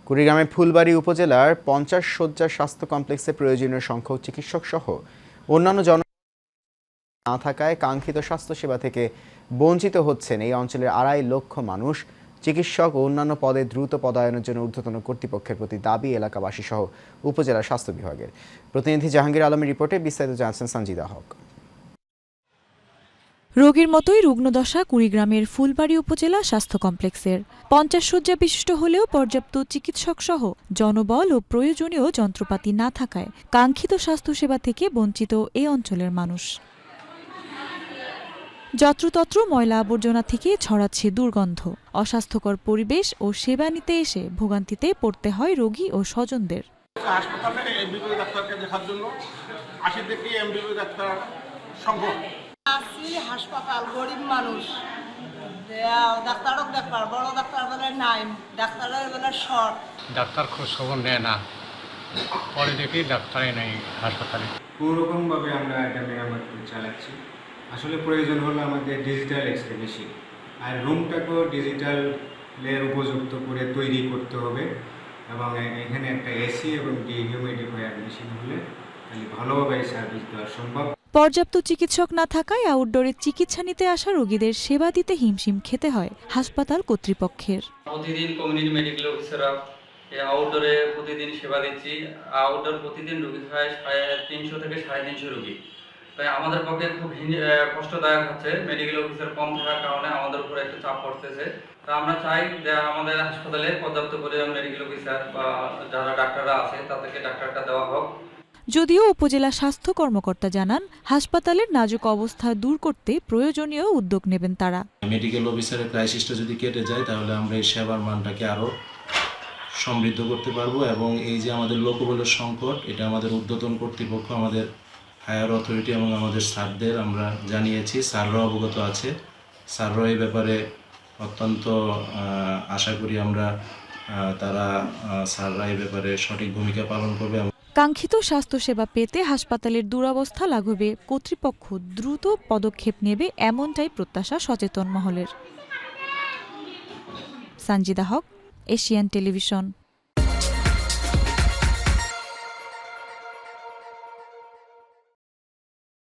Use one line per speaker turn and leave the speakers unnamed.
কুড়িগ্রামের ফুলবাড়ী উপজেলার 50 শয্যার স্বাস্থ্য কমপ্লেক্সে প্রয়োজনীয় সংখ্যক চিকিৎসক সহ অন্যান্য জন না থাকায় কাঙ্ক্ষিত স্বাস্থ্যসেবা থেকে বঞ্চিত হচ্ছেন এই অঞ্চলের 2.5 লক্ষ মানুষ। চিকিৎসক ও অন্যান্য পদে দ্রুত পদায়নের জন্য ঊর্ধ্বতন কর্তৃপক্ষের প্রতি দাবি এলাকাবাসী সহ উপজেলা স্বাস্থ্য বিভাগের। প্রতিনিধি জাহাঙ্গীর আলমের রিপোর্টে বিস্তারিত জানাচ্ছেন সঞ্জিদা হক।
রোগীর মতোই রুগ্নদশা কুড়িগ্রামের ফুলবাড়ী উপজেলা স্বাস্থ্য কমপ্লেক্সের। 50 শয্যা বিশিষ্ট হলেও পর্যাপ্ত চিকিৎসক সহ জনবল ও প্রয়োজনীয় যন্ত্রপাতি না থাকায় কাঙ্ক্ষিত স্বাস্থ্যসেবা থেকে বঞ্চিত এই অঞ্চলের মানুষ। যত্রতত্র ময়লা আবর্জনা থেকে ছড়াচ্ছে দুর্গন্ধ, অস্বাস্থ্যকর পরিবেশ ও সেবা নিতে এসে ভোগান্তিতে পড়তে হয় রোগী ও স্বজনদের।
হাসপাতালে এমবিবিএস ডাক্তারকে দেখার জন্য 80 থেকে এমবিবিএস ডাক্তার সংকট।
হাসপাতাল গরিব মানুষ, ডাক্তারও দেখবার বড় ডাক্তার বলে নাই, ডাক্তারের বলে শর্ট।
ডাক্তার খোঁজ খবর নেয় না, পরে দেখি ডাক্তারই নেই হাসপাতালে।
কোনোরকমভাবে আমরা এটা মেরামত চালাচ্ছি। আসলে প্রয়োজন হলো আমাদের ডিজিটাল এক্সরে মেশিন, আর রুমটাকেও ডিজিটালের উপযুক্ত করে তৈরি করতে হবে এবং এখানে একটা এসি এবং ডিহিউমিডিফায়ার মেশিন হলে তাহলে ভালোভাবে সার্ভিস দেওয়া সম্ভব।
পর্যাপ্ত চিকিৎসক না থাকায় আউটডোরে চিকিৎসা নিতে আসা রোগীদের সেবা দিতে হিমশিম খেতে হয় হাসপাতাল কর্তৃপক্ষের।
প্রতিদিন কমিউনিটি মেডিকেল অফিসাররা আউটডোরে প্রতিদিন সেবা দিচ্ছি। আউটডোর প্রতিদিন রোগী হয় 350 থেকে 350 রোগী। তাই আমাদের পক্ষে খুব কষ্টদায়ক হচ্ছে। মেডিকেল অফিসার কম থাকার কারণে আমাদের উপরে একটু চাপ পড়তেছে। তা আমরা চাই যে আমাদের হাসপাতালে পর্যাপ্ত পরিমাণ মেডিকেল অফিসার বা যারা ডাক্তাররা আছে তাদেরকে ডাক্তারটা দেওয়া হোক।
যদিও উপজেলা স্বাস্থ্য কর্মকর্তা জানান, হাসপাতালের নাজুক অবস্থা দূর করতে প্রয়োজনীয় উদ্যোগ নেবেন তারা।
মেডিকেল অফিসারের ক্রাইসিসটা যদি কেটে যায় তাহলে আমরা এই সেবার মানটাকে আরও সমৃদ্ধ করতে পারবো এবং এই যে আমাদের লোকবলের সংকট, এটা আমাদের ঊর্ধ্বতন কর্তৃপক্ষ, আমাদের হায়ার অথরিটি এবং আমাদের স্যারদের আমরা জানিয়েছি। স্যাররা অবগত আছে। স্যাররা এই ব্যাপারে অত্যন্ত আশা করি আমরা স্যাররা এই ব্যাপারে সঠিক ভূমিকা পালন করবে।
কাঙ্ক্ষিত স্বাস্থ্যসেবা পেতে হাসপাতালের দুরবস্থা লাঘবে কর্তৃপক্ষ দ্রুত পদক্ষেপ নেবে, এমনটাই প্রত্যাশা সচেতন মহলের। সঞ্জিদা হক, এশিয়ান টেলিভিশন।